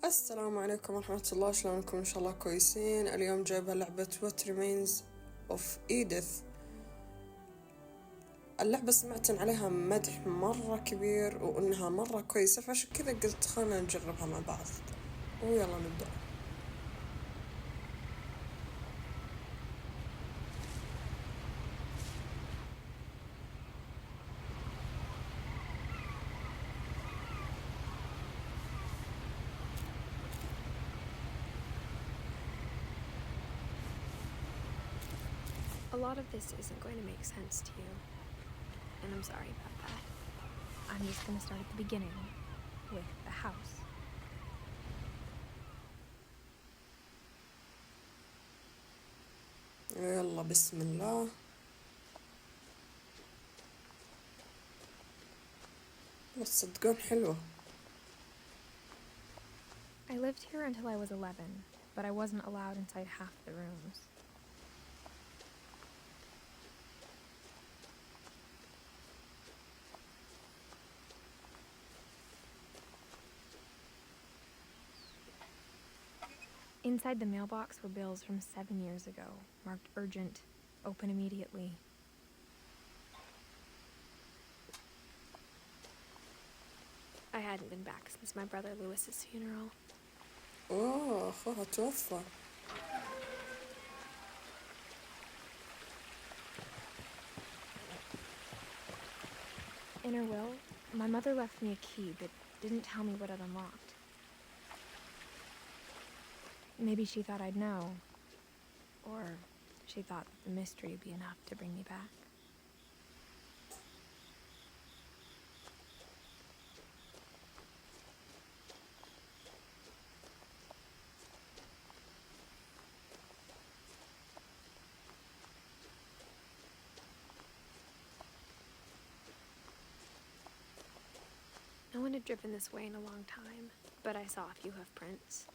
السلام عليكم ورحمة الله، شلونكم؟ إن شاء الله كويسين. اليوم جايبة لعبة What Remains of Edith. اللعبة سمعت عليها مدح مرة كبير وإنها مرة كويسة، فعشان كذا قلت خلنا نجربها مع بعض ويلا نبدأ. A lot of this isn't going to make sense to you, and I'm sorry about that. I'm just going to start at the beginning, with the house. يلا بسم الله. بس تصدقون حلوة. I lived here until I was 11, but I wasn't allowed inside half the rooms. Inside the mailbox were bills from 7 years ago, marked urgent, open immediately. I hadn't been back since my brother Lewis's funeral. أخوها توفى. In her will, my mother left me a key but didn't tell me what it unlocked. Maybe she thought I'd know, or she thought that the mystery would be enough to bring me back. No one had driven this way in a long time, but I saw a few hoof prints.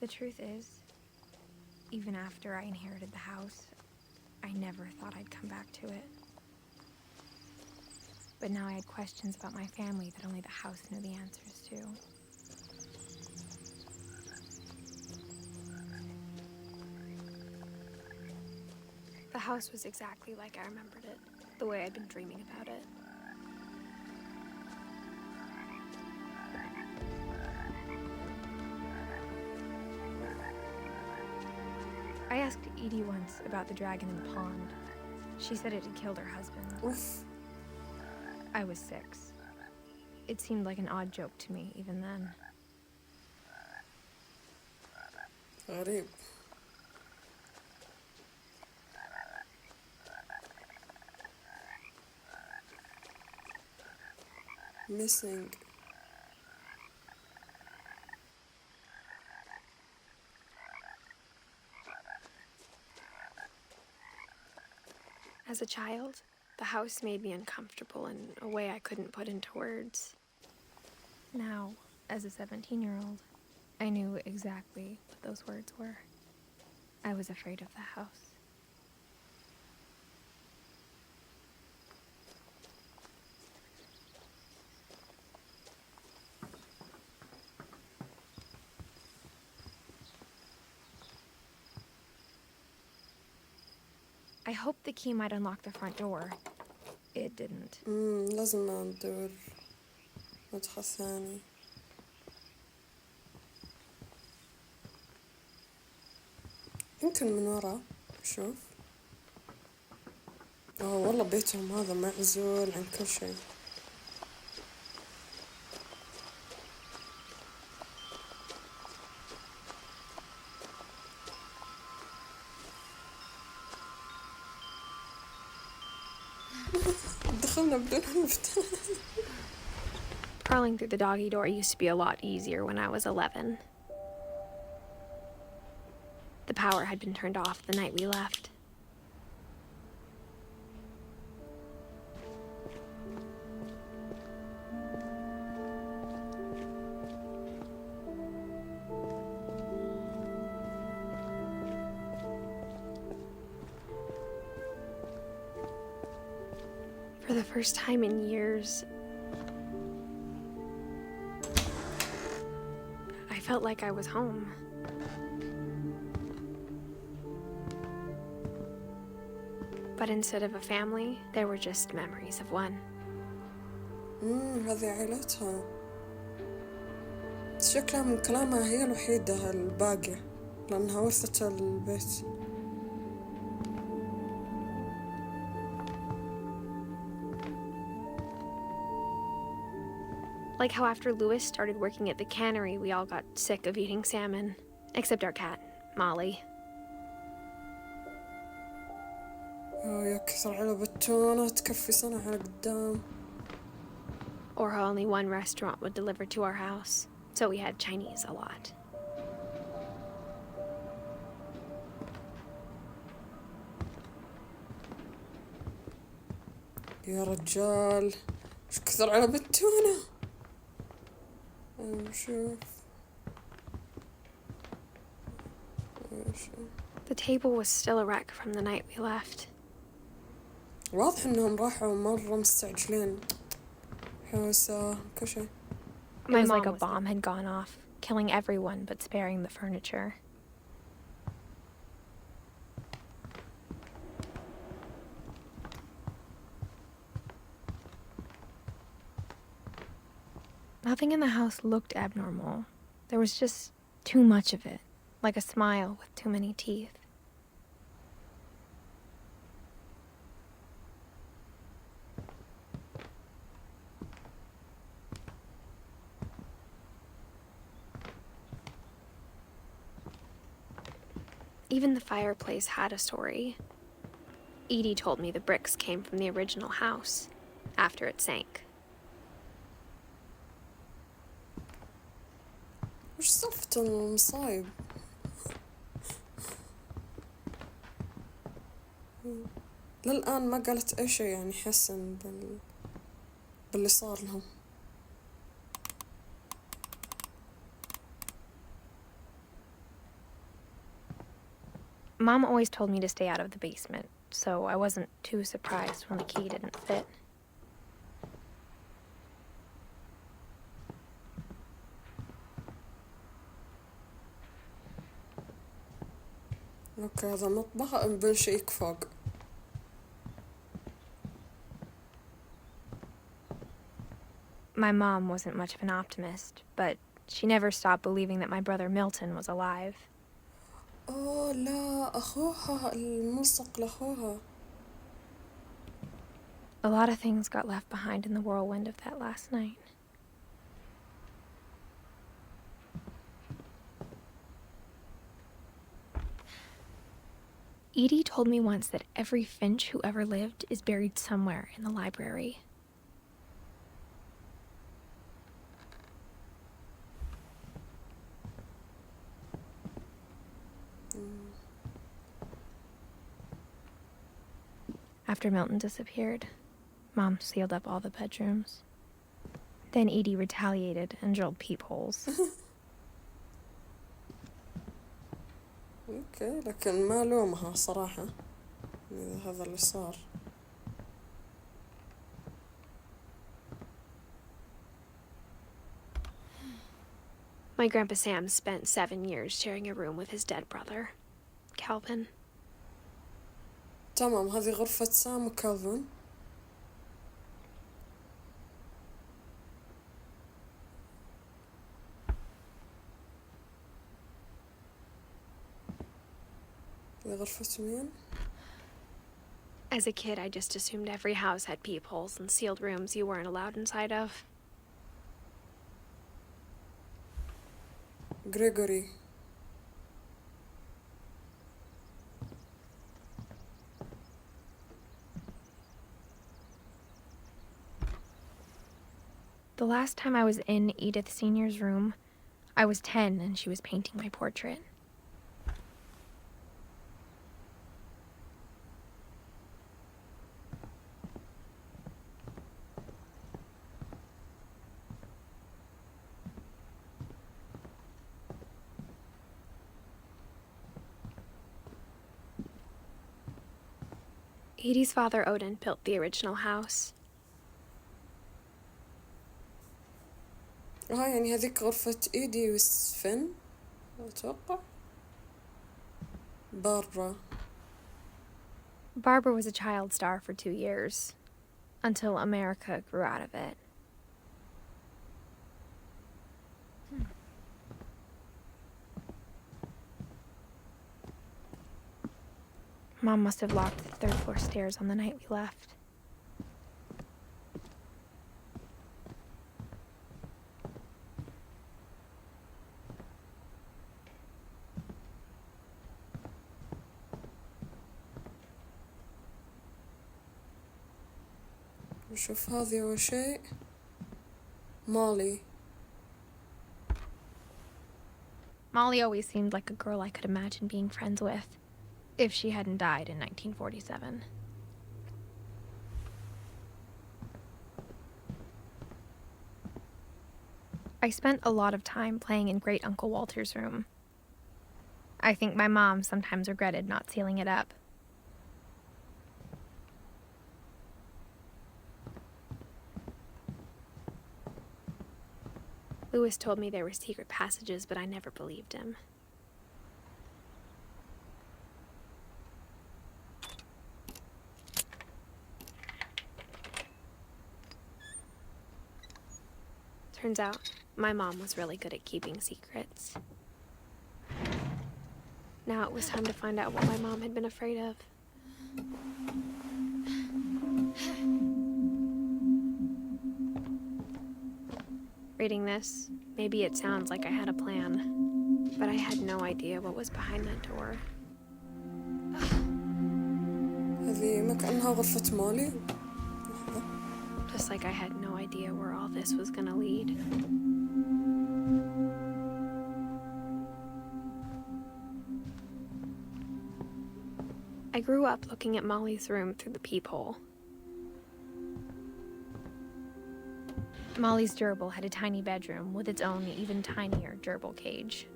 The truth is, even after I inherited the house, I never thought I'd come back to it. But now I had questions about my family that only the house knew the answers to. The house was exactly like I remembered it, the way I'd been dreaming about it. I asked Edie once about the dragon in the pond. She said it had killed her husband. Oof. I was 6. It seemed like an odd joke to me even then. غريب. Missing. As a child, the house made me uncomfortable in a way I couldn't put into words. Now, as a 17-year-old, I knew exactly what those words were. I was afraid of the house. I hoped the key might unlock the front door. It didn't. لازم ندور مدخل ثاني. يمكن من ورا. شوف. والله بيتهم هذا معزول عن كل شيء. دخلنا بدون مفتاح. Crawling through the doggy door used to be a lot easier when I was 11. The power had been turned off the night we left. For the first time in years, I felt like I was home. But instead of a family, there were just memories of one. هذه عائلتها. شكلها من كلامها هي الوحيدة الباقية لأنها ورثت البيت. Like how after Lewis started working at the cannery, we all got sick of eating salmon. Except our cat, Molly. يا كثر علب التونة تكفي سنة على قدام. Or how only one restaurant would deliver to our house, so we had Chinese a lot. يا رجال ايش كثر علب التونة. شوف. The table was still a wreck from the night we left. واضح انهم راحوا مرة مستعجلين. حوسة كل شيء. It was like a bomb had gone off, killing everyone but sparing the furniture. Nothing in the house looked abnormal. There was just too much of it, like a smile with too many teeth. Even the fireplace had a story. Edie told me the bricks came from the original house, after it sank. وش سالفة المصايب؟ للآن ما قالت أي شيء يعني يحسن باللي صار لهم. Mom always told me to stay out of the basement, so I wasn't too surprised when the key didn't fit. اوكي هذا مطبخ بنشيك فوق. My mom wasn't much of an optimist, but she never stopped believing that my brother Milton was alive. اوه لا اخوها الملصق لاخوها. A lot of things got left behind in the whirlwind of that last night. Edie told me once that every Finch who ever lived is buried somewhere in the library. After Milton disappeared, Mom sealed up all the bedrooms. Then Edie retaliated and drilled peepholes. اوكي لكن ما لومها صراحة هذا اللي صار. My Grandpa Sam spent 7 years sharing a room with his dead brother, Calvin. تمام هذه غرفة سام وكالفن. هذه غرفة مين؟ As a kid, I just assumed every house had peepholes and sealed rooms you weren't allowed inside of. غريغوري. The last time I was in Edith Sr.'s room, I was 10 and she was painting my portrait. Edie's father Odin built the original house. يعني هذيك غرفة إيدي وسفن أتوقع. باربرا. Barbara was a child star for 2 years, until America grew out of it. Mom must have locked the third floor stairs on the night we left. نشوف هذه أول شيء. مالي. Molly always seemed like a girl I could imagine being friends with, if she hadn't died in 1947. I spent a lot of time playing in Great Uncle Walter's room. I think my mom sometimes regretted not sealing it up. Lewis told me there were secret passages, but I never believed him. Turns out, my mom was really good at keeping secrets. Now it was time to find out what my mom had been afraid of. Reading this, maybe it sounds like I had a plan, but I had no idea what was behind that door. هذه ما كأنها غرفة مالي. Just like I had no idea where all this was gonna lead. I grew up looking at Molly's room through the peephole. Molly's gerbil had a tiny bedroom with its own even tinier gerbil cage.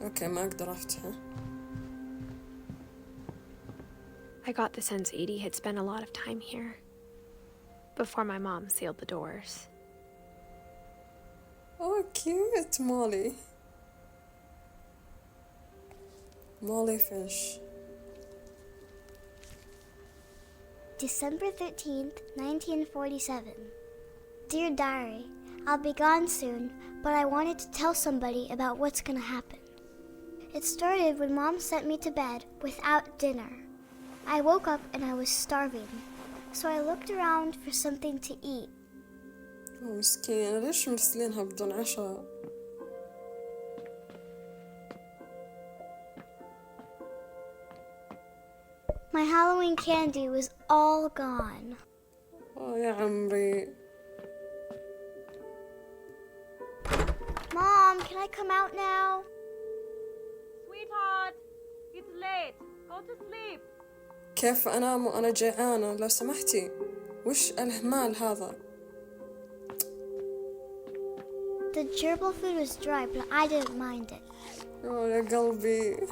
أوكي ما أقدر أفتحه. I got the sense Edie had spent a lot of time here before my mom sealed the doors. Oh, cute, Molly. Molly Finch. December 13th, 1947. Dear Diary, I'll be gone soon, but I wanted to tell somebody about what's gonna happen. It started when Mom sent me to bed without dinner. I woke up and I was starving, so I looked around for something to eat. مسكينة ليش مرسلينها بدون عشاء؟ My Halloween candy was all gone. يا عمري. Mom, can I come out now? Sweetheart, it's late. Go to sleep. كيف أنام وأنا جيعانة لو سمحتي؟ وش الإهمال هذا؟ The gerbil food was dry, but I didn't mind it. يا قلبي.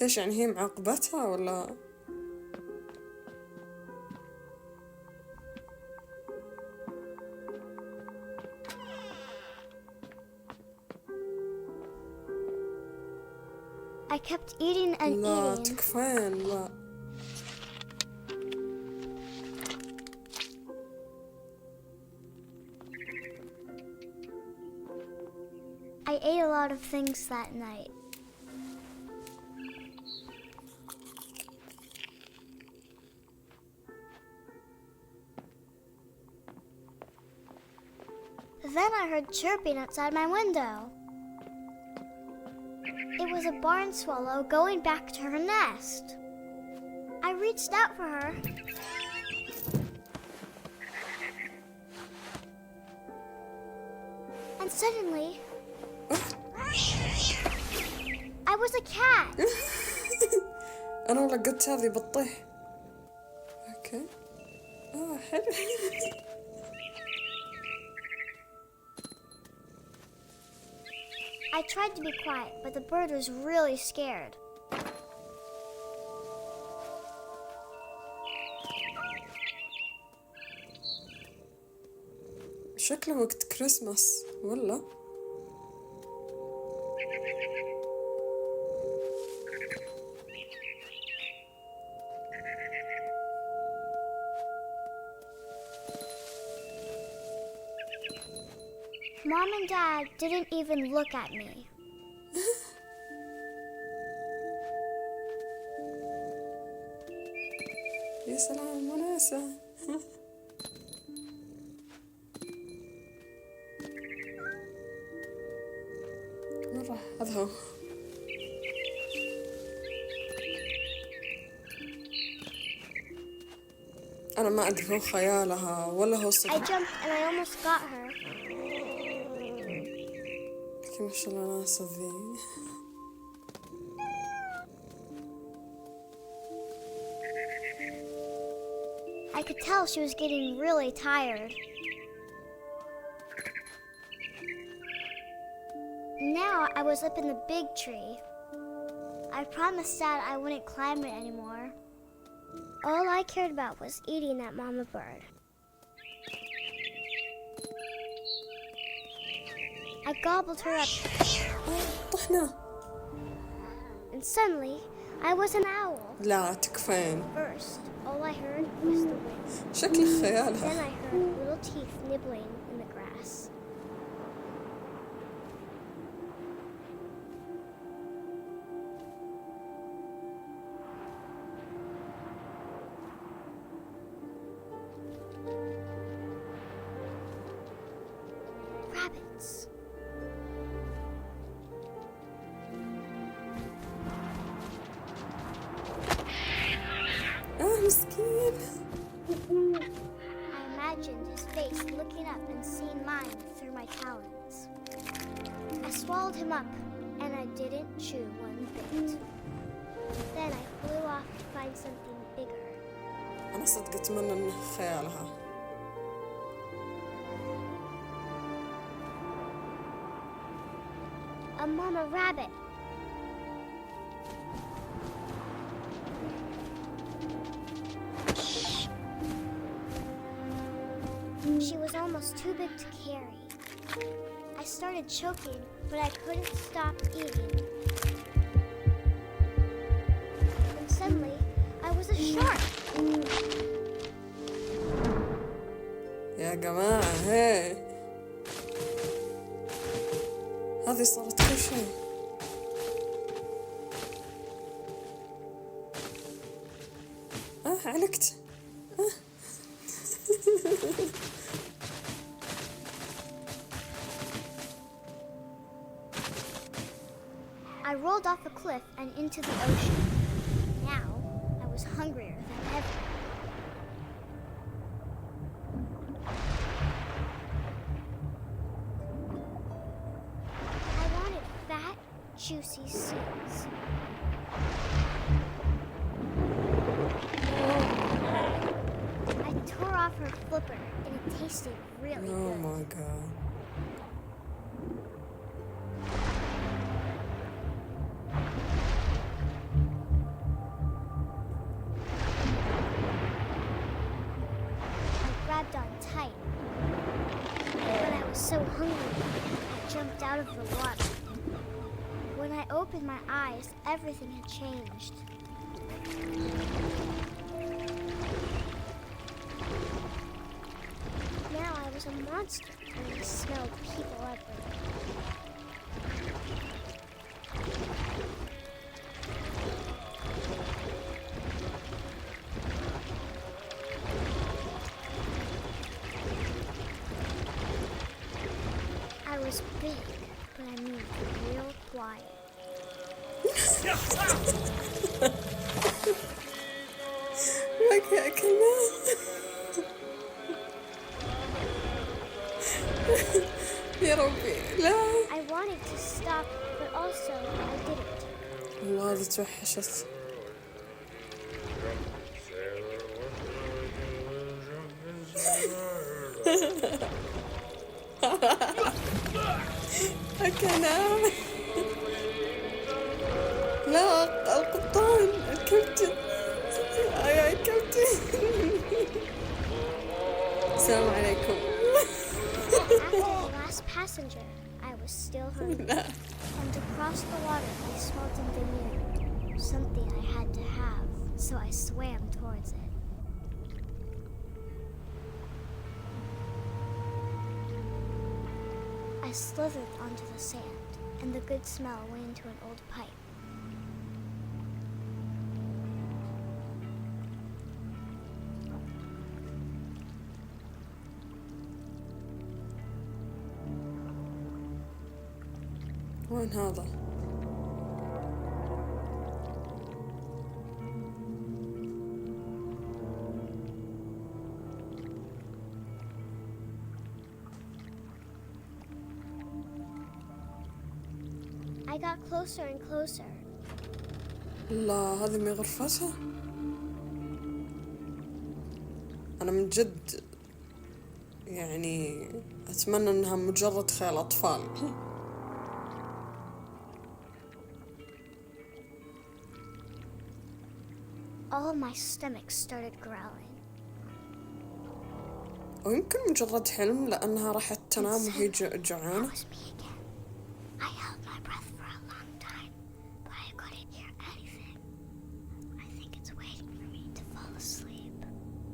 ليش يعني هي معاقبتها ولا؟ I kept eating and لا eating. تكفين لا. I ate a lot of things that night. Then I heard chirping outside my window. It was a barn swallow going back to her nest. I reached out for her. And suddenly, I was a cat. أنا والله قلت هذه بتطيح. أوكي. حلو. I tried to be quiet, but the bird was really scared. شكله وقت كريسماس ولا؟ Mom and Dad didn't even look at me. يا سلام وناسة. وين راح هذا هو؟ أنا ما أدري هو خيالها ولا هو I صدق. jumped and I almost got her. ما شاء الله ناسة ذي. I could tell she was getting really tired. Now I was up in the big tree. I promised Dad I wouldn't climb it anymore. All I cared about was eating that mama bird. I gobbled her up, طحنا. and suddenly I was an owl. لا تكفين. First, all I heard was the wind. شكل Then خيالها. I heard little teeth nibbling in the grass. Rabbits. مسكين. I imagined his face looking up and seeing mine through my talons. I swallowed him up, and I didn't chew one bit. Then I flew off to find something bigger. أنا صدق أتمنى إنه خيالها. A mama rabbit. She was almost too big to carry. I started choking, but I couldn't stop eating. And suddenly, I was a shark. يا جماعة هاي هذه صارت كل شيء. علقت. I rolled off a cliff and into the ocean. Now, I was hungrier than ever. I wanted fat, juicy seeds. I tore off her flipper and it tasted really Oh good. my god. I grabbed on tight. But I was so hungry, I jumped out of the water. When I opened my eyes, everything had changed. Now I was a monster and I smelled people everywhere. I was big, but I moved real quiet. ما كنا. يا ربي لا. I wanted to stop, but also I didn't. والله هذه توحشت. أكنا. لا القبطان الكابتن. يا كابتن. السلام عليكم. passenger. I was still hungry. And across the water I smelled something new. Something I had to have, so I swam towards it. I slithered onto the sand, and the good smell went into an old pipe. وين هذا؟ I got closer and closer. لا هذه من غرفتها. أنا من جد يعني أتمنى أنها مجرد خيال أطفال. All my stomach started growling. ويمكن مجرد حلم لأنها راحت تنام وهي جوعانة. That was me again. I held my breath for a long time, but I couldn't hear anything. I think it's waiting for me to fall asleep.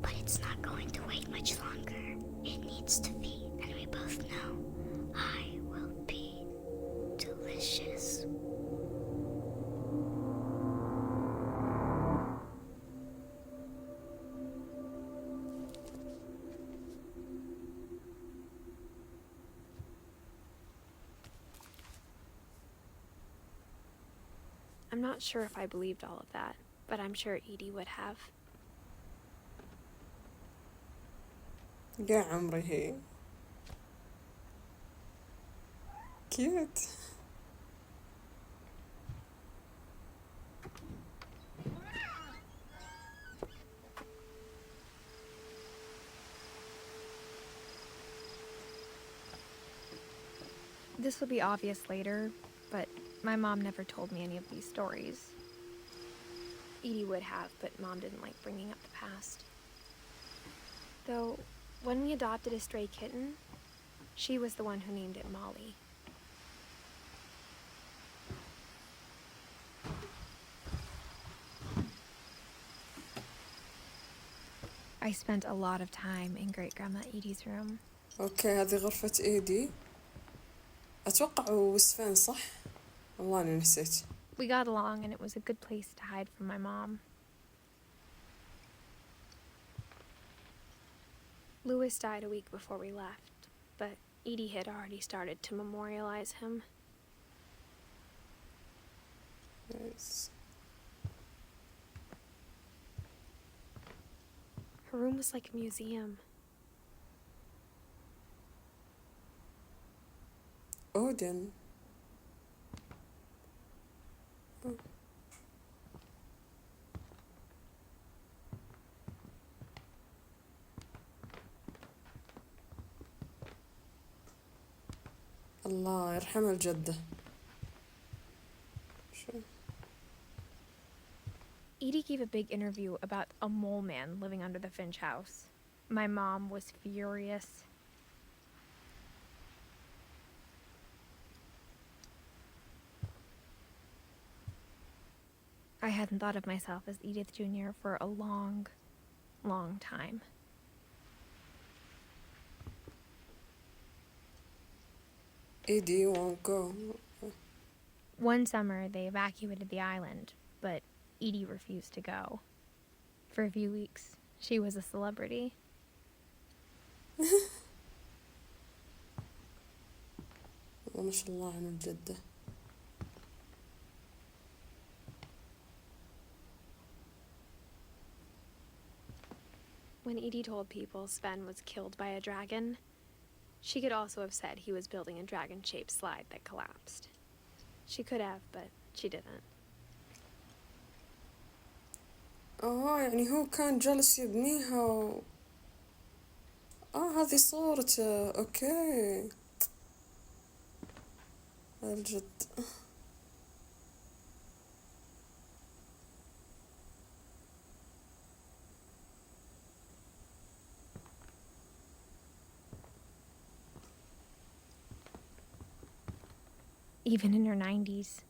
But it's not going to wait much longer. It needs to feed, and we both know I will be delicious. I'm not sure if I believed all of that, but I'm sure Edie would have. يا عمري هي كيوت. This will be obvious later, but my mom never told me any of these stories. Edie would have, but Mom didn't like bringing up the past. Though, when we adopted a stray kitten, she was the one who named it Molly. I spent a lot of time in Great-Grandma Edie's room. أوكي هذه غرفة إيدي. أتوقع وصفين صح؟ والله أنا نسيت. We got along and it was a good place to hide from my mom. Louis died a week before we left, but Edie had already started to memorialize him. Yes. Her room was like a museum. Odin. Oh. الله يرحم الجدة. Edie gave a big interview about a mole man living under the Finch house. My mom was furious. I hadn't thought of myself as Edith Jr. for a long, long time. Edie won't go. One summer, they evacuated the island, but Edie refused to go. For a few weeks, she was a celebrity. ما شاء الله عن الجدة. When Edie told people Sven was killed by a dragon, she could also have said he was building a dragon-shaped slide that collapsed. She could have, but she didn't. يعني هو كان جالس يبنيها هذه صورته. اوكي الجد. even in her 90s.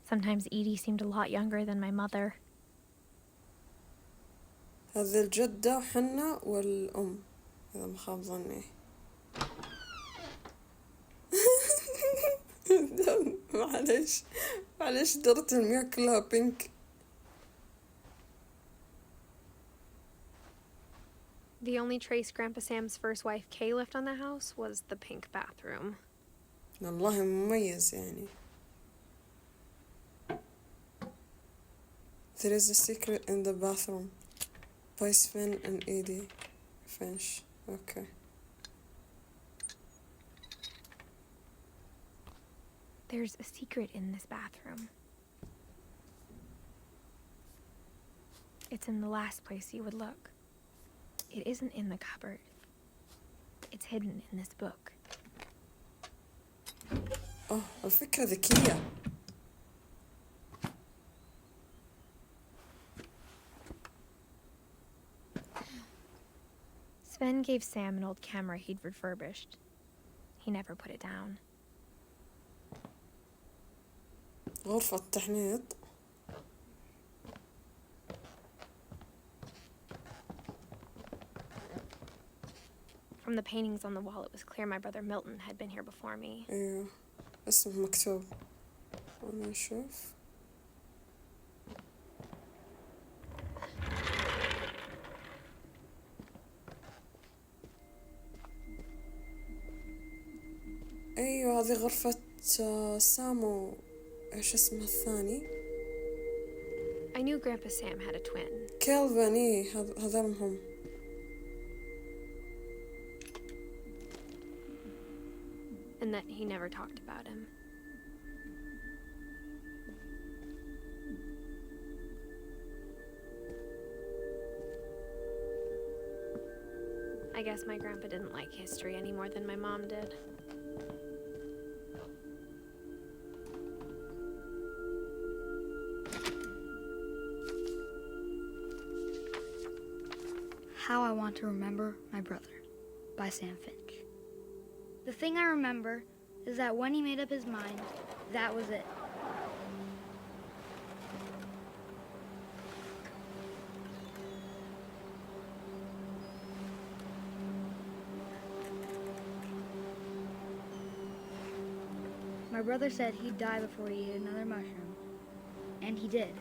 Sometimes Edie seemed a lot younger than my mother. هذه الجدة وحنا والأم إذا ما خاب ظني. معلش دورة المياه كلها بينك. The only trace Grandpa Sam's first wife Kay left on the house was the pink bathroom. والله مميز يعني. There is a secret in the bathroom by Sven and Edith Finch. Okay. There's a secret in this bathroom. It's in the last place you would look. It isn't in the cupboard. It's hidden in this book. الفكرة ذكية. Sven gave Sam an old camera he'd refurbished. He never put it down. غرفة تحنيط. From the paintings on the wall, it was clear my brother Milton had been here before me. ايوه اسمه مكتوب. أنا أشوف. أيوة هذه غرفة سامو. إيش اسمها الثاني؟ I knew Grandpa Sam had a twin. كيلفن. إيه هذول هم. And that he never talked about him. I guess my grandpa didn't like history any more than my mom did. How I Want to Remember My Brother by Sam Finch. The thing I remember is that when he made up his mind, that was it. My brother said he'd die before he ate another mushroom, and he did.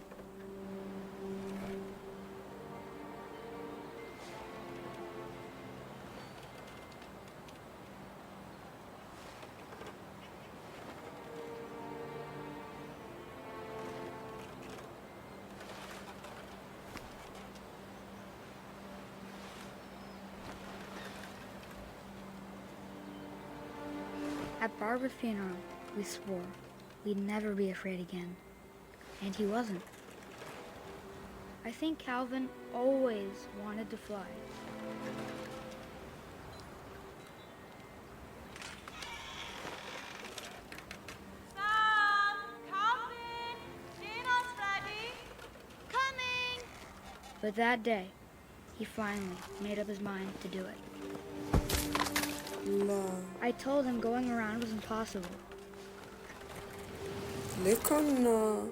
At Barbara's funeral, we swore we'd never be afraid again, and he wasn't. I think Calvin always wanted to fly. Sam, Calvin, dinner's ready. Coming! But that day, he finally made up his mind to do it. لا. I told him going around was impossible. ليكون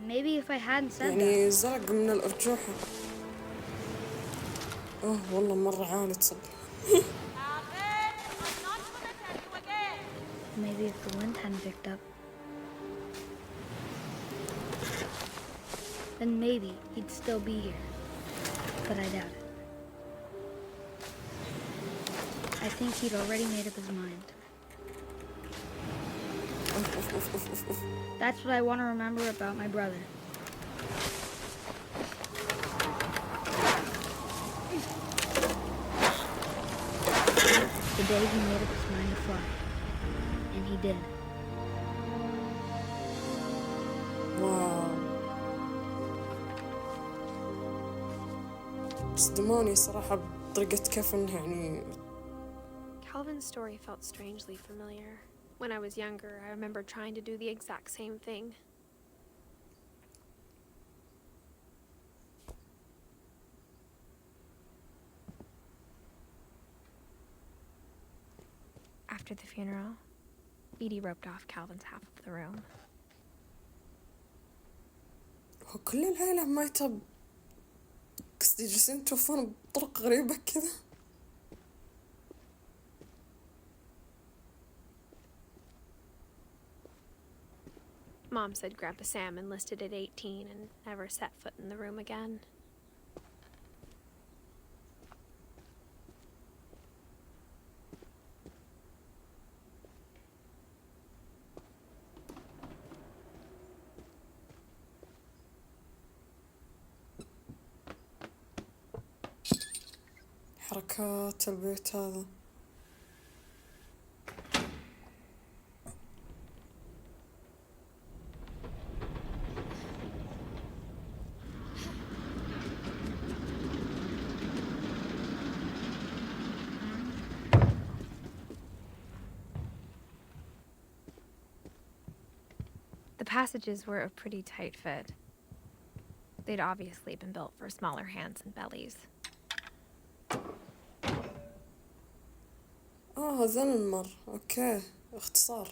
Maybe if I hadn't said يعني زرق من الأرجوحة. والله مرة عالي تصدق. Calvin, I'm not gonna tell you again. that, maybe if the wind hadn't picked up, then maybe he'd still be here. But I doubt it. I think he'd already made up his mind. That's what I want to remember about my brother. The day he made up his mind to fly. And he did. واو. صدموني صراحة بطريقة كيف إنه يعني. Calvin's story felt strangely familiar. When I was younger, I remember trying to do the exact same thing. After the funeral, Edie roped off Calvin's half of the room. هو كل العيلة ميتة قصدي جالسين توفون بطرق غريبة كذا. Mom said Grandpa Sam enlisted at 18 and never set foot in the room again. حركات البيت هذا. The passages were a pretty tight fit. They'd obviously been built for smaller hands and bellies. هذا المر. اوكي اختصار.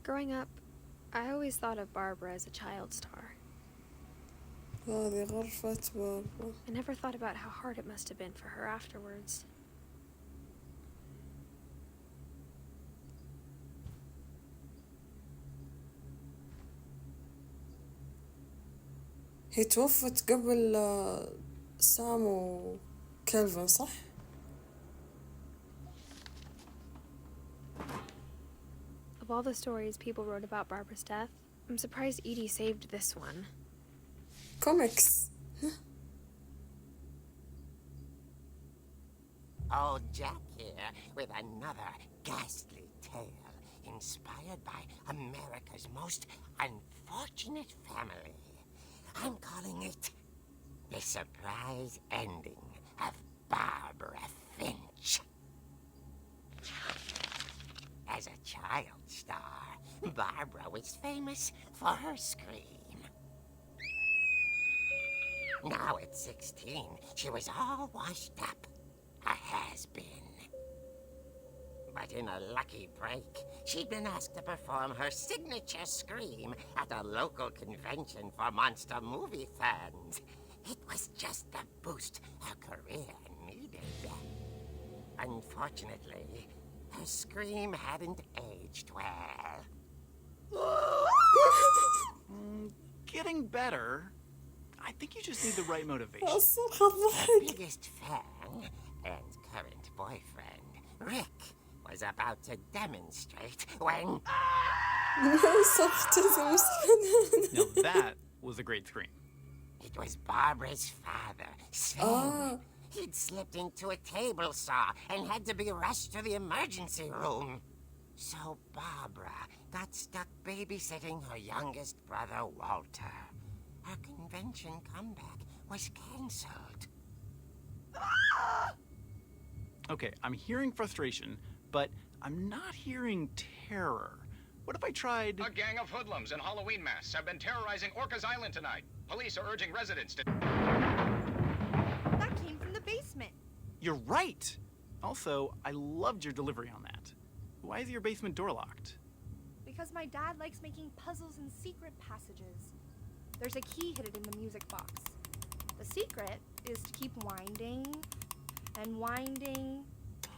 Growing up, I always thought of Barbara as a child star. هذه غرفة بابا. I never thought about how hard it must have been for her afterwards. هي توفت قبل سام وكلفن صح؟ Of all the stories people wrote about Barbara's death, I'm surprised Edie saved this one. كوميكس. Old Jack here with another ghastly tale inspired by America's most unfortunate family. I'm calling it The Surprise Ending of Barbara Finch. As a child star, Barbara was famous for her scream. Now at 16, she was all washed up, a has-been. But in a lucky break, she'd been asked to perform her signature scream at a local convention for monster movie fans. It was just the boost her career needed. Unfortunately, her scream hadn't aged well. Getting better. I think you just need the right motivation. Her biggest fan and current boyfriend, Rick, was about to demonstrate when... Now that was a great scream. It was Barbara's father, Sven. He'd slipped into a table saw and had to be rushed to the emergency room. So Barbara got stuck babysitting her youngest brother, Walter. Her convention comeback was cancelled. Okay, I'm hearing frustration, but I'm not hearing terror. What if I tried... A gang of hoodlums in Halloween masks have been terrorizing Orcas Island tonight. Police are urging residents to... That came from the basement. You're right! Also, I loved your delivery on that. Why is your basement door locked? Because my dad likes making puzzles and secret passages. There's a key hidden in the music box. The secret is to keep winding and winding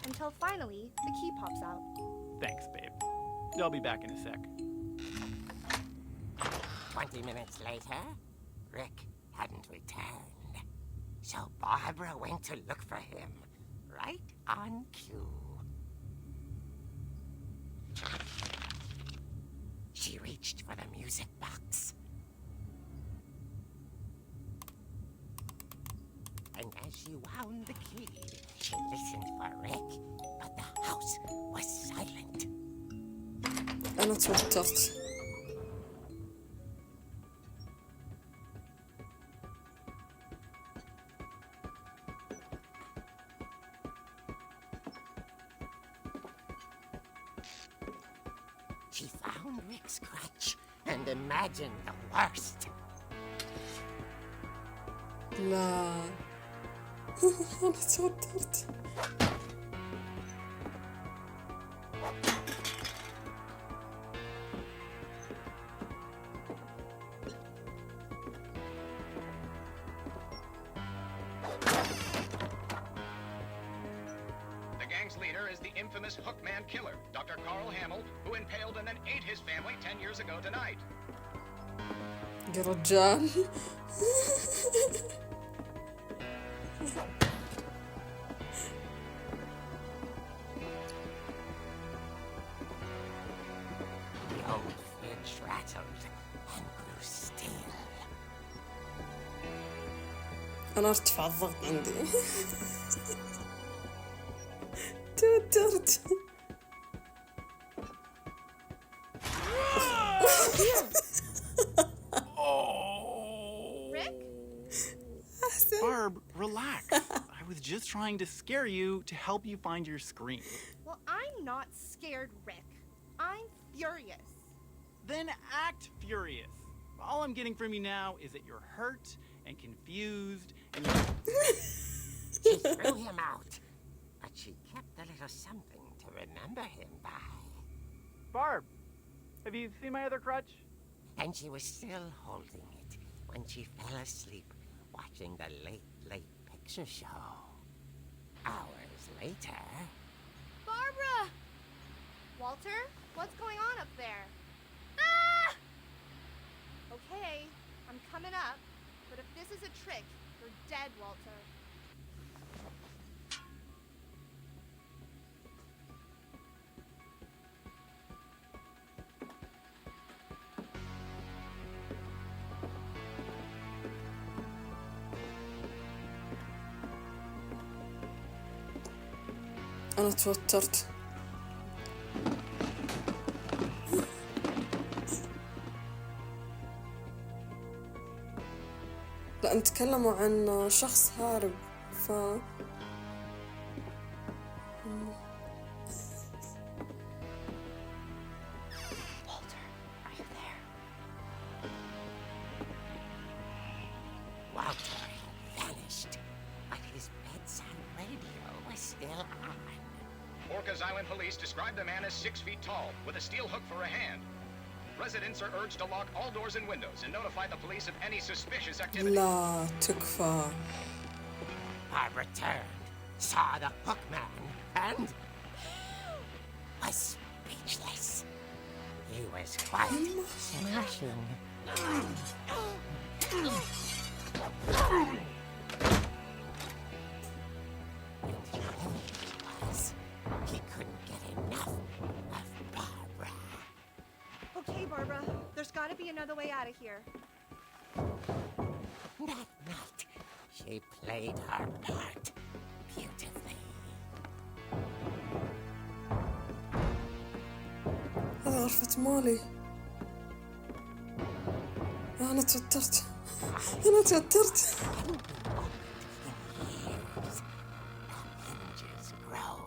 until finally the key pops out. Thanks, babe. I'll be back in a sec. 20 minutes later, Rick hadn't returned. So Barbara went to look for him, right on cue. She reached for the music box. And as she wound the key, she listened for Rick, but the house was silent. أنا توترت. She found Rick's crutch and imagined the worst. لا أنا توترت. The gang's leader is the infamous Hookman killer, Dr. Carl Hamill, who impaled and then ate his family 10 years ago tonight. يا رجال. The old Finch rattled and grew still. أنا ارتفع الضغط عندي. توترت. Rick? Barb, relax. I was just trying to scare you to help you find your screen. Well, I'm not scared, Rick. I'm furious. Then act furious. All I'm getting from you now is that you're hurt and confused and She threw him out, but she kept a little something to remember him by. Barb, have you seen my other crutch? And she was still holding it when she fell asleep watching the late picture show. Hours later... Barbara! Walter, what's going on up there? Ah! Okay, I'm coming up, but if this is a trick, you're dead, Walter. أنا توترت. لا نتكلموا عن شخص هارب Walter, are you there? Walter had vanished, but his bedside radio was still on. Orcas Island police describe the man as 6 feet tall, with a steel hook for a hand. Residents are urged to lock all doors and windows and notify the police of any suspicious activity. لا تكفى. Barbara turned, saw the hookman, and was speechless. He was quite smashing. He couldn't get enough of Barbara. Okay, Barbara, there's gotta be another way out of here. That night, she played her part beautifully. هذا غرفة مالي. أنا توترت. أنا توترت. Hinges groan.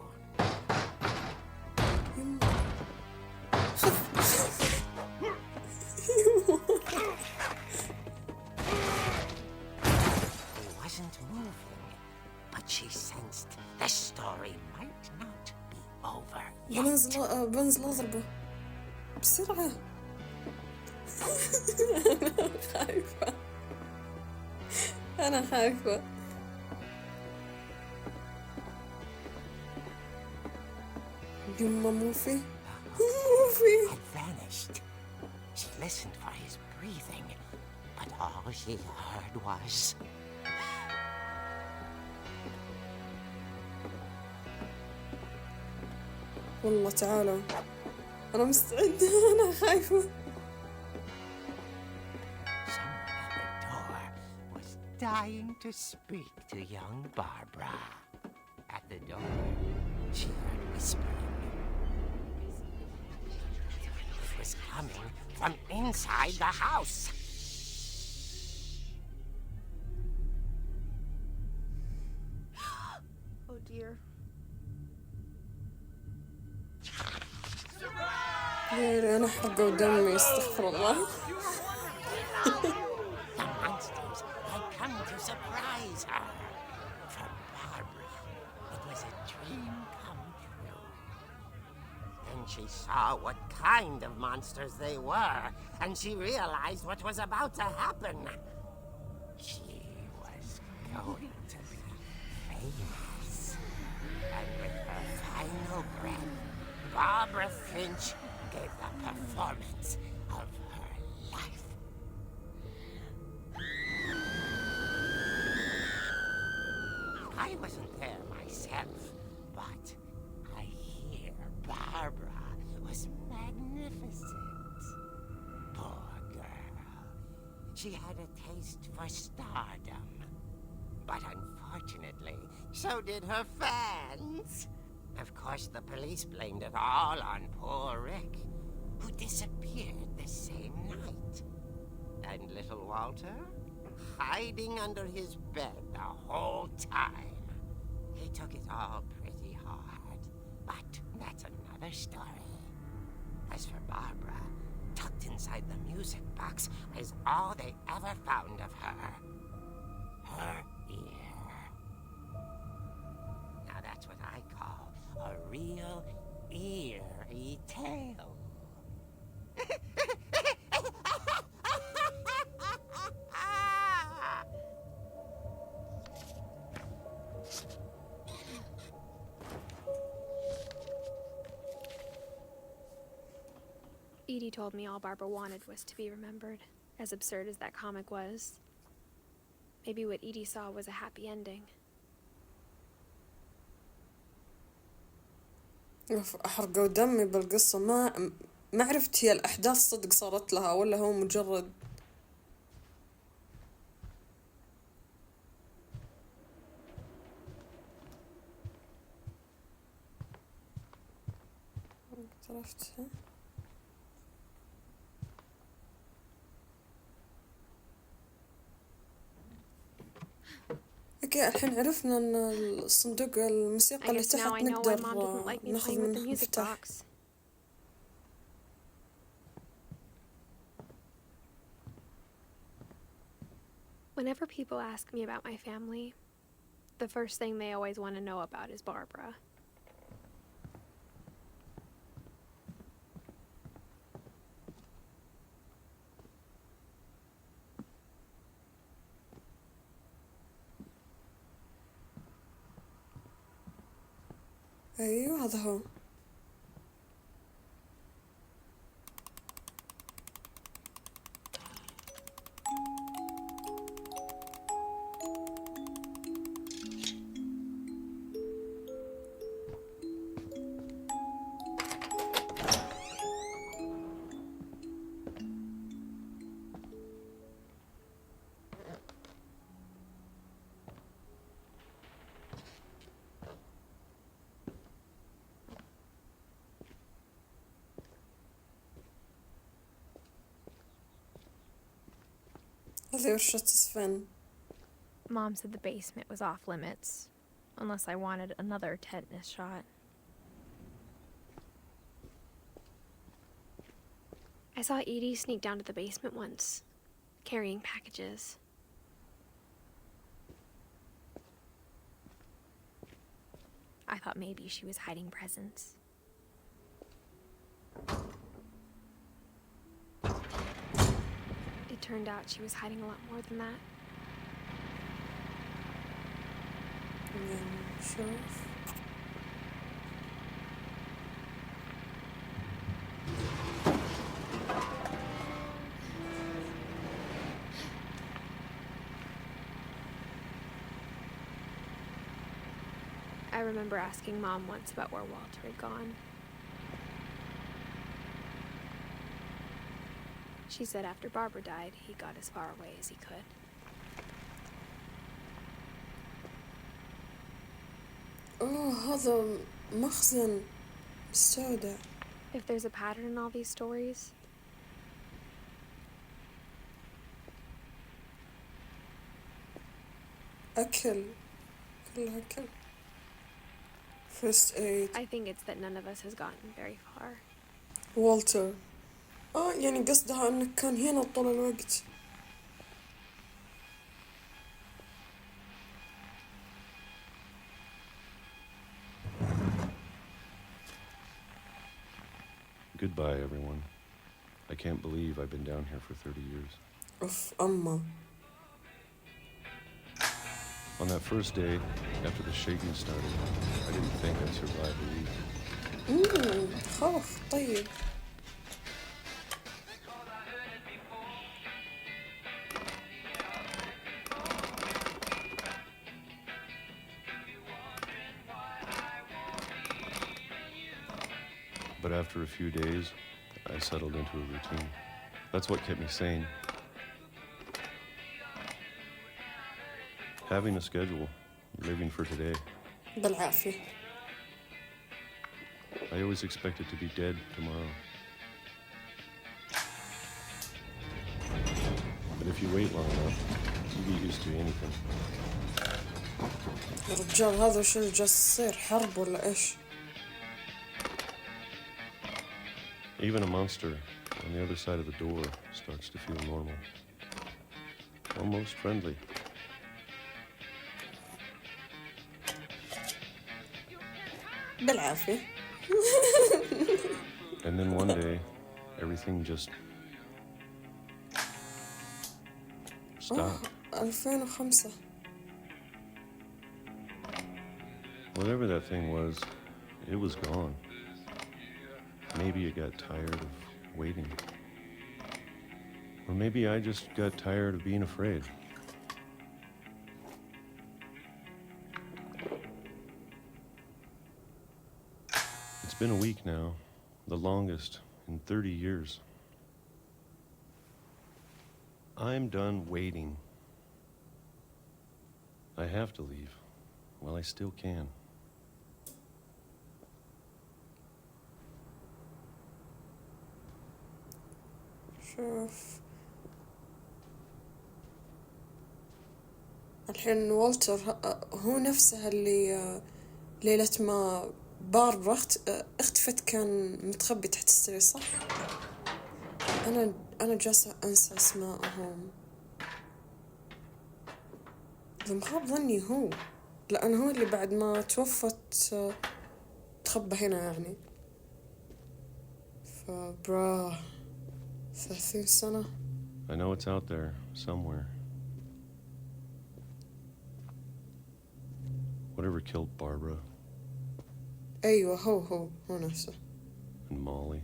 He wasn't moving, but she sensed the story might not be over yet. بنزل أضربه بسرعة. أنا خايفة. أنا خايفة. يما مو في. Had vanished. She listened for his breathing, but all she heard was... والله تعالوا. أنا مستعدة. أنا خايفة. Someone at the door was dying to speak to young Barbara. At the door, she heard whispering. It was coming from inside the house. Oh dear. ليه أنا حرقة ودمي استغفر الله. The monsters had come to surprise she saw what kind of monsters they were, and she realized what was about to happen. She was going to be famous. And with her final breath, Barbara Finch gave the performance of her life. I wasn't there myself, but I hear Barbara was magnificent. Poor girl. She had a taste for stardom. But unfortunately, so did her fans. Of course, the police blamed it all on poor Rick, who disappeared the same night. And little Walter? Hiding under his bed the whole time. He took it all pretty hard, but that's another story. As for Barbara, tucked inside the music box was all they ever found of her. Her ear. Now that's what I call a real eerie tale. Edie told me all Barbara wanted was to be remembered, as absurd as that comic was. Maybe what Edie saw was a happy ending. أحرقوا دمي بالقصة. ما عرفت هي الأحداث صدق صارت لها ولا هو مجرد عرفتها. اوكي الحين عرفنا ان الصندوق الموسيقى اللي تحت نقدر ناخذ منه مفتاح. Whenever people ask me about my family, the first thing they always want to know about is Barbara. أيوه هذا هو. هذه ورشة سفن. Mom said the basement was off limits, unless I wanted another tetanus shot. I saw Edie sneak down to the basement once, carrying packages. I thought maybe she was hiding presents. It turned out she was hiding a lot more than that. نشوف. I remember asking Mom once about where Walter had gone. She said after Barbara died, he got as far away as he could. هذا مخزن مستودع. If there's a pattern in all these stories, أكل كلها أكل. First aid. I think it's that none of us has gotten very far. والتر. يعني قصدها انك كان هنا طول الوقت. Goodbye, everyone. I can't believe I've been down here for 30 years. أوف أما. On that first day, after the shaking started, I didn't think I'd survive a week. خوف طيب. But after a few days, I settled into a routine. That's what kept me sane. Having a schedule, living for today. بالعافية. I always expected to be dead tomorrow. But if you wait long enough, you get used to anything. يا رجال هذا وش اللي جالس يصير؟ حرب ولا إيش؟ Even a monster on the other side of the door starts to feel normal. Almost friendly. بالعافية. And then one day, everything just stopped. 2005. Whatever that thing was, it was gone. Maybe it got tired of waiting. Or maybe I just got tired of being afraid. It's been a week now, the longest in 30 years. I'm done waiting. I have to leave while I still can. شوف الحين والتر هو نفسه اللي ليلة ما باربرا اختفت كان متخبي تحت السرير صح؟ أنا جالسة أنسى أسماءهم. مخاب ظني هو لأن هو اللي بعد ما توفت تخبى هنا يعني. فبرا 30 سنة. I know it's out there somewhere. Whatever killed Barbara. أيوة هو نفسه. And Molly.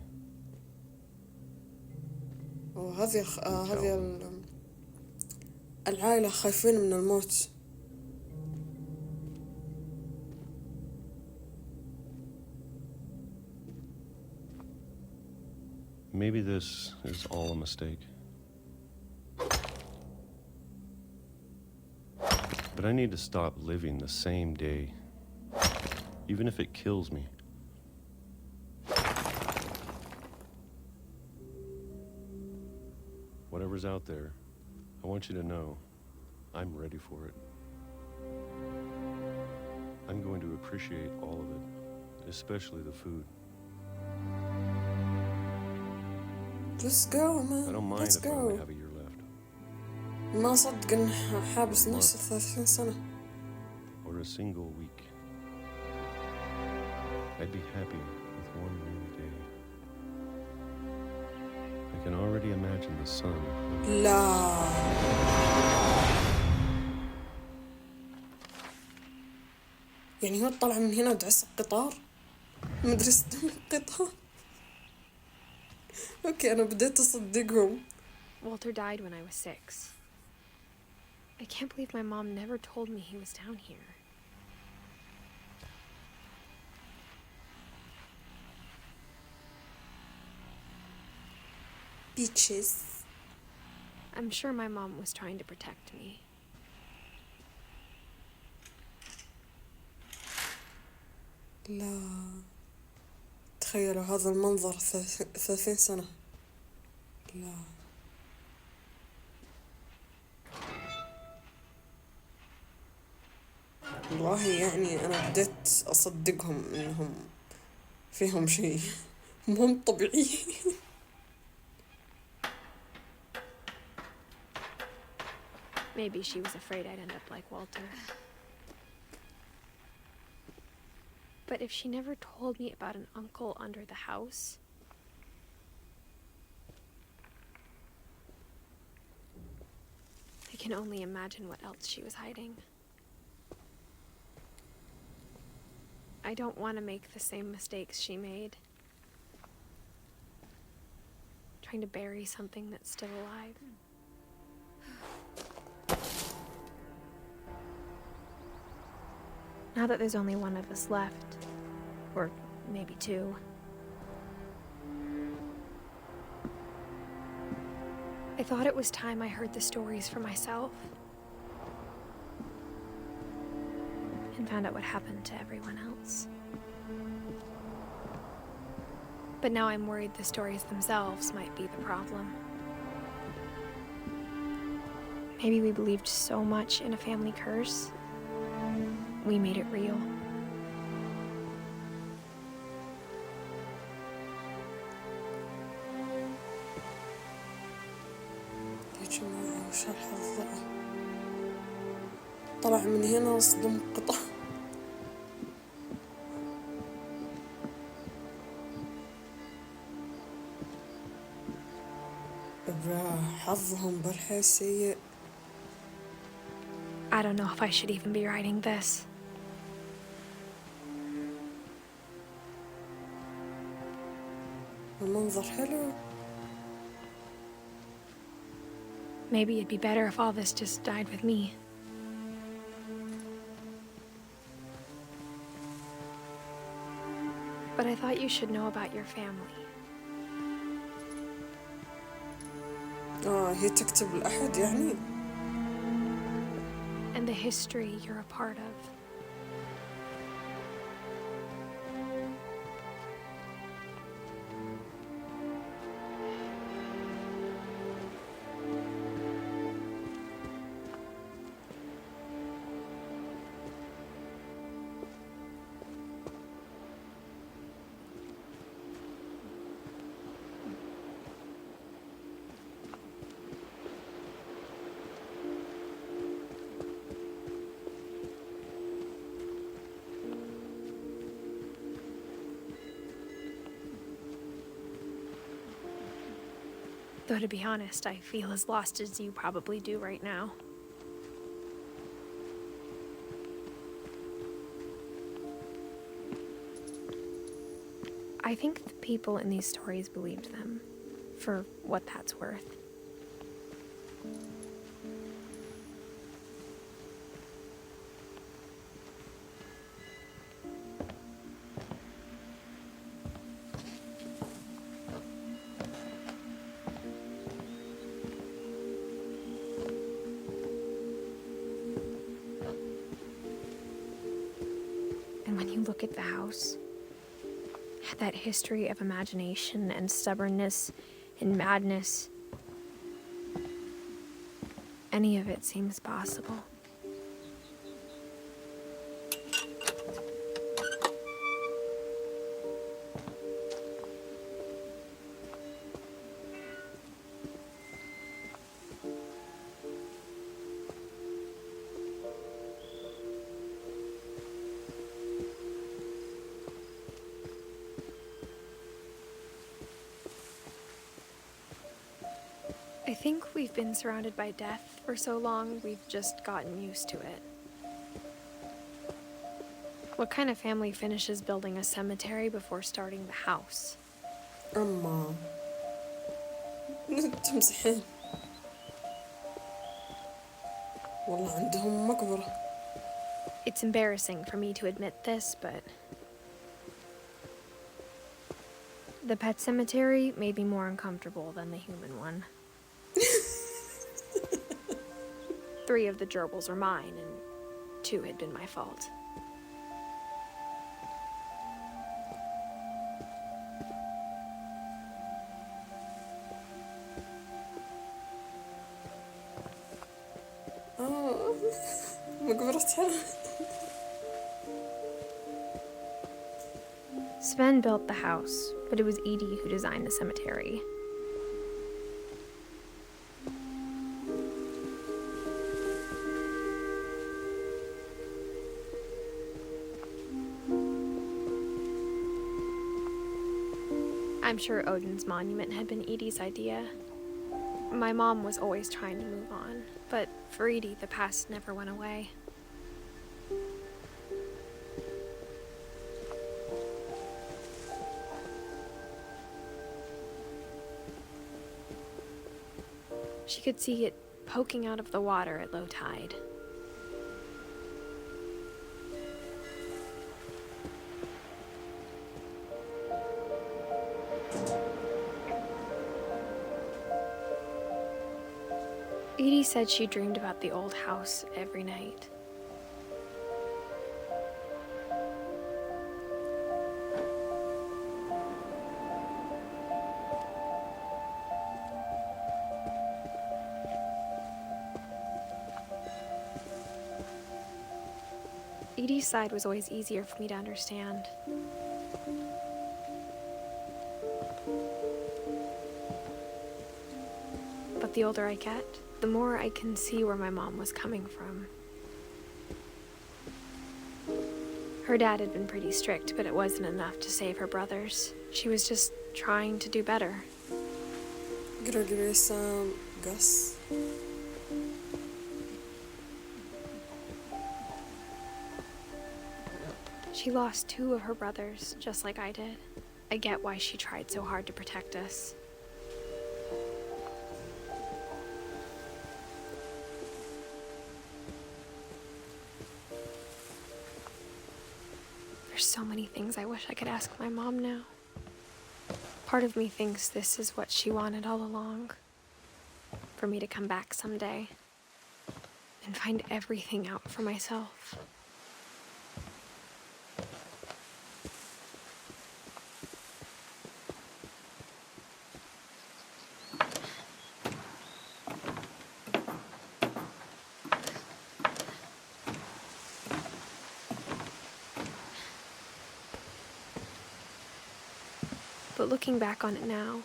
وهذه العائلة خايفين من الموت. Maybe this is all a mistake. But I need to stop living the same day, even if it kills me. Whatever's out there, I want you to know I'm ready for it. I'm going to appreciate all of it, especially the food. Let's go man. I don't mind Let's if I go. only have a year left. ما صدق إنه حابس نفسه 30 سنة. Or a single week. I'd be happy with one new day. I can already imagine the sun. لا. يعني هو طلع من هنا ودعس القطار؟ مدرسة القطار. أوكي أنا بديت أصدقهم. Walter died when I was 6. I can't believe my mom never told me he was down here. Beaches. I'm sure my mom was trying to protect me. لا. تخيلوا هذا المنظر 30 سنة. لا. والله يعني أنا بديت أصدقهم إنهم فيهم شيء مهم طبيعي. Maybe she was afraid I'd end up like Walter. But if she never told me about an uncle under the house, can only imagine what else she was hiding. I don't want to make the same mistakes she made. Trying to bury something that's still alive. Now that there's only one of us left, or maybe two, I thought it was time I heard the stories for myself and found out what happened to everyone else. But now I'm worried the stories themselves might be the problem. Maybe we believed so much in a family curse, we made it real. يا جماعة وش هالحظ ذا؟ طلع من هنا صدم قطع. حظهم بالحيل سيء. I don't know if I should even be writing this. المنظر حلو. Maybe it'd be better if all this just died with me. But I thought you should know about your family. هي تكتب لأحد يعني؟ And the history you're a part of. Though to be honest, I feel as lost as you probably do right now. I think the people in these stories believed them, for what that's worth. And when you look at the house, that history of imagination and stubbornness and madness, any of it seems possible. I think we've been surrounded by death for so long, we've just gotten used to it. What kind of family finishes building a cemetery before starting the house? أما تمزحين والله عندهم مقبرة. It's embarrassing for me to admit this, but the pet cemetery made me more uncomfortable than the human one. 3 of the gerbils were mine, and 2 had been my fault. مقبرتها. Sven built the house, but it was Edie who designed the cemetery. I'm sure Odin's monument had been Edie's idea. My mom was always trying to move on, but for Edie, the past never went away. She could see it poking out of the water at low tide. Edie said she dreamed about the old house every night. Edie's side was always easier for me to understand. But the older I get, the more I can see where my mom was coming from. Her dad had been pretty strict, but it wasn't enough to save her brothers. She was just trying to do better. Gregory, Sam, Gus. She lost 2 of her brothers, just like I did. I get why she tried so hard to protect us. There's so many things I wish I could ask my mom now. Part of me thinks this is what she wanted all along. For me to come back someday and find everything out for myself. But looking back on it now,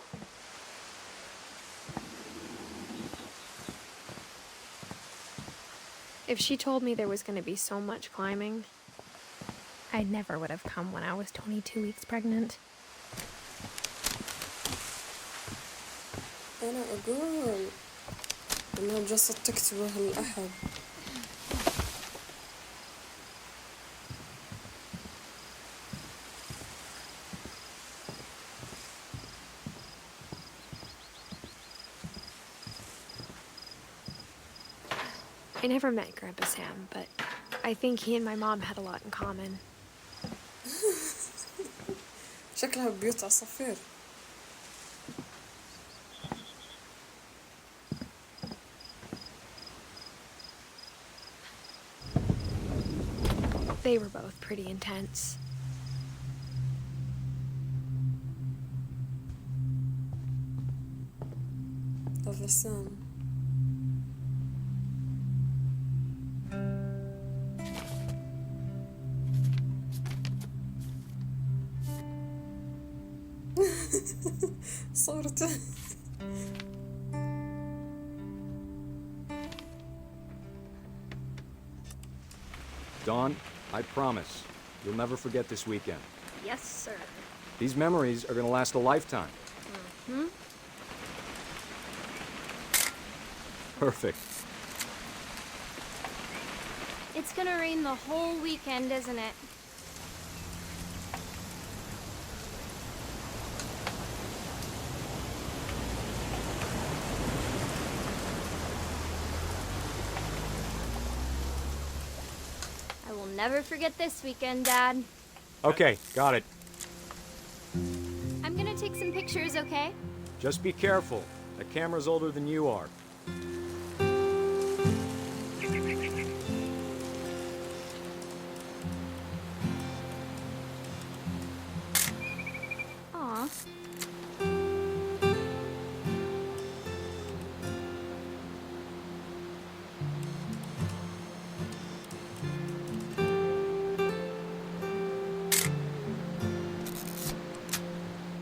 if she told me there was going to be so much climbing, I never would have come when I was 22 weeks pregnant. أنا أقول إنها جلست تكتبه الأحد. I never met Grandpa Sam, but I think he and my mom had a lot in common. شكلها بيوت عصافير. They were both pretty intense. هذا سام. صورته. Dawn, I promise, you'll never forget this weekend. Yes, sir. These memories are gonna last a lifetime. Mm-hmm. Perfect. It's gonna rain the whole weekend, isn't it? I will never forget this weekend, Dad. Okay, got it. I'm gonna take some pictures, okay? Just be careful. The camera's older than you are. Aw.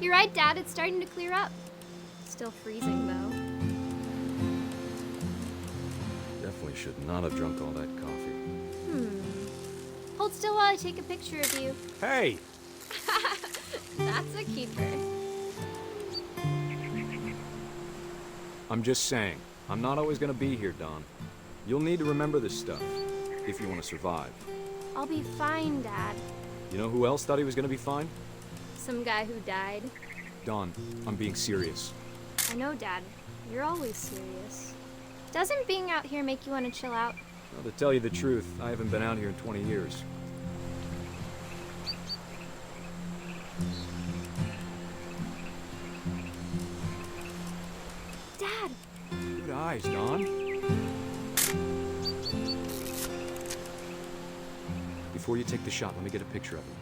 You're right, Dad. It's starting to clear up. Still freezing, though. Definitely should not have drunk all that coffee. Hold still while I take a picture of you. Hey! That's a keeper. I'm just saying, I'm not always gonna be here, Dawn. You'll need to remember this stuff, if you want to survive. I'll be fine, Dad. You know who else thought he was gonna be fine? Some guy who died. Dawn, I'm being serious. I know, Dad. You're always serious. Doesn't being out here make you want to chill out? Well, to tell you the truth, I haven't been out here in 20 years. Dad! Good eyes, Dawn. Before you take the shot, let me get a picture of him.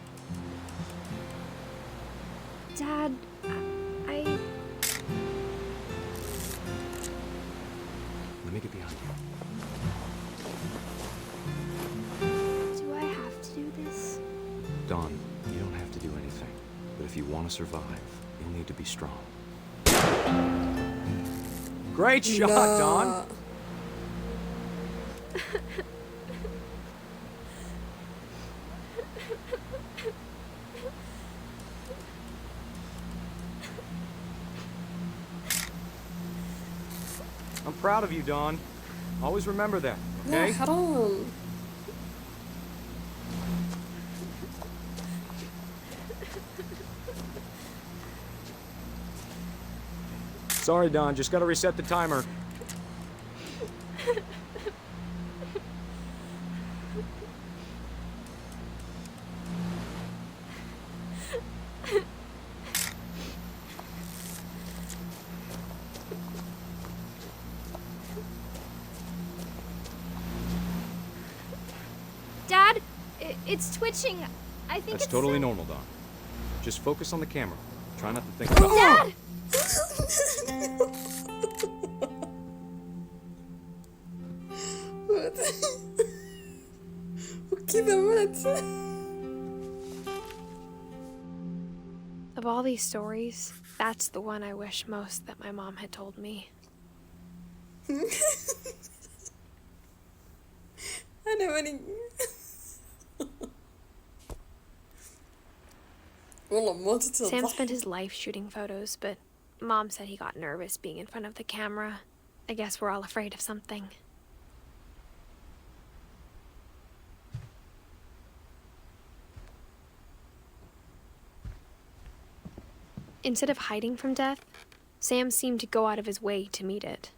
Dad, I... Let me get behind you. Do I have to do this? Dawn, you don't have to do anything. But if you want to survive, you'll need to be strong. Great shot, Dawn! I'm proud of you, Dawn. Always remember that, okay? لا حرام. Sorry, Dawn, just gotta reset the timer. Dad, it's twitching. I think That's it's... totally normal, Dawn. Just focus on the camera. Try not to think about Dad! وكذا مات. Of all these stories, that's the one I wish most that my mom had told me. أنا ماني والله ما تتصدق. Sam spent his life shooting photos, but Mom said he got nervous being in front of the camera. I guess we're all afraid of something. Instead of hiding from death, Sam seemed to go out of his way to meet it.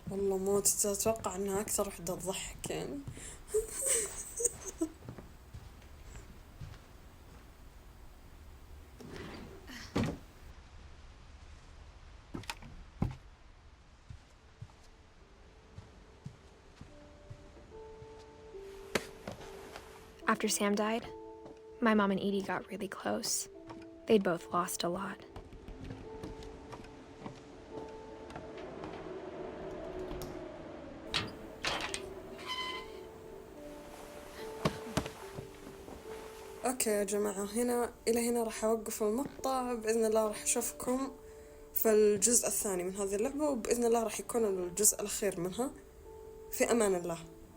والله ما تتوقع انها اكثر وحدة تضحك يعني. After Sam died, my mom and Edie got really close. They'd both lost a lot. اوكي يا جماعة، الى هنا راح اوقف المقطع. باذن الله راح اشوفكم في الجزء الثاني من هذه اللعبة، وباذن الله راح يكون الجزء الاخير منها. في امان الله.